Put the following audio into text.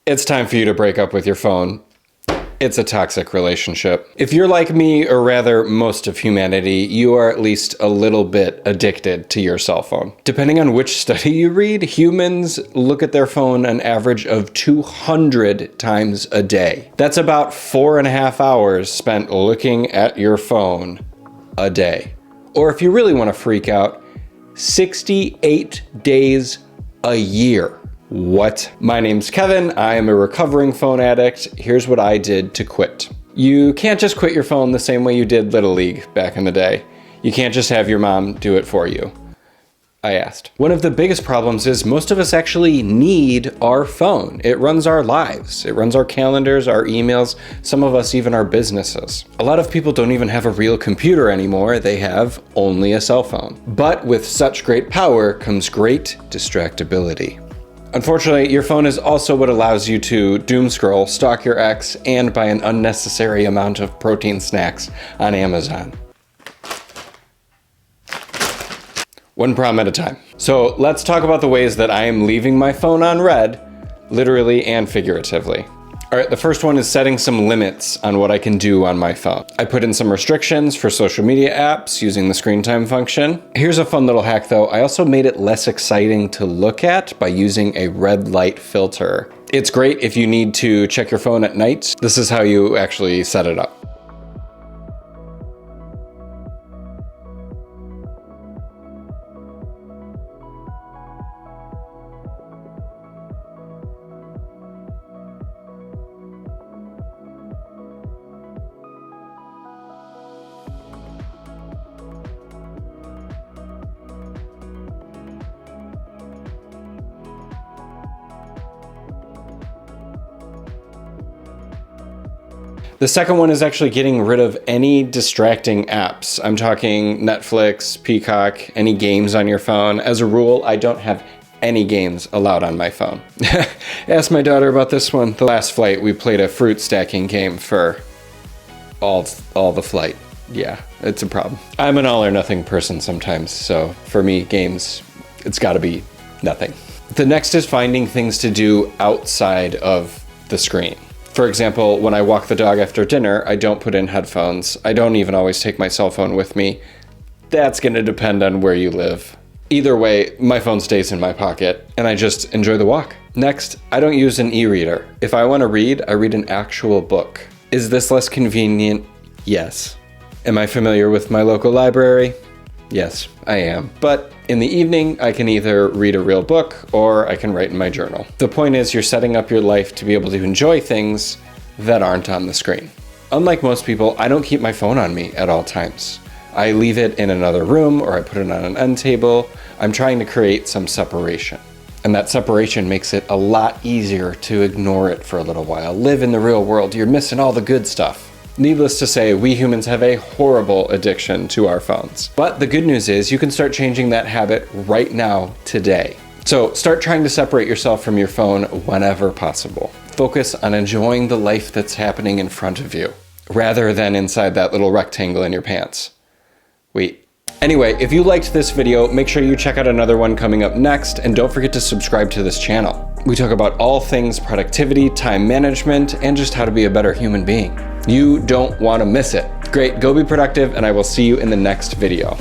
it's time for you to break up with your phone. It's a toxic relationship. If you're like me, or rather most of humanity, you are at least a little bit addicted to your cell phone. Depending on which study you read, humans look at their phone an average of 200 times a day. That's about 4.5 hours spent looking at your phone a day. Or if you really want to freak out, 68 days a year. What? My name's Kevin. I am a recovering phone addict. Here's what I did to quit. You can't just quit your phone the same way you did Little League back in the day. You can't just have your mom do it for you. I asked. One of the biggest problems is most of us actually need our phone. It runs our lives. It runs our calendars, our emails, some of us even our businesses. A lot of people don't even have a real computer anymore. They have only a cell phone. But with such great power comes great distractibility. Unfortunately, your phone is also what allows you to doom scroll, stalk your ex, and buy an unnecessary amount of protein snacks on Amazon. One problem at a time. So let's talk about the ways that I am leaving my phone on red, literally and figuratively. All right, the first one is setting some limits on what I can do on my phone. I put in some restrictions for social media apps using the screen time function. Here's a fun little hack though. I also made it less exciting to look at by using a red light filter. It's great if you need to check your phone at night. This is how you actually set it up. The second one is actually getting rid of any distracting apps. I'm talking Netflix, Peacock, any games on your phone. As a rule, I don't have any games allowed on my phone. Ask my daughter about this one. The last flight, we played a fruit stacking game for all the flight. Yeah, it's a problem. I'm an all or nothing person sometimes, so for me, games, it's gotta be nothing. The next is finding things to do outside of the screen. For example, when I walk the dog after dinner, I don't put in headphones. I don't even always take my cell phone with me. That's gonna depend on where you live. Either way, my phone stays in my pocket and I just enjoy the walk. Next, I don't use an e-reader. If I wanna read, I read an actual book. Is this less convenient? Yes. Am I familiar with my local library? Yes, I am. But in the evening, I can either read a real book or I can write in my journal. The point is you're setting up your life to be able to enjoy things that aren't on the screen. Unlike most people, I don't keep my phone on me at all times. I leave it in another room or I put it on an end table. I'm trying to create some separation. And that separation makes it a lot easier to ignore it for a little while. Live in the real world. You're missing all the good stuff. Needless to say, we humans have a horrible addiction to our phones. But the good news is you can start changing that habit right now, today. So start trying to separate yourself from your phone whenever possible. Focus on enjoying the life that's happening in front of you, rather than inside that little rectangle in your pants. Wait. Anyway, if you liked this video, make sure you check out another one coming up next, and don't forget to subscribe to this channel. We talk about all things productivity, time management, and just how to be a better human being. You don't want to miss it. Great, go be productive, and I will see you in the next video.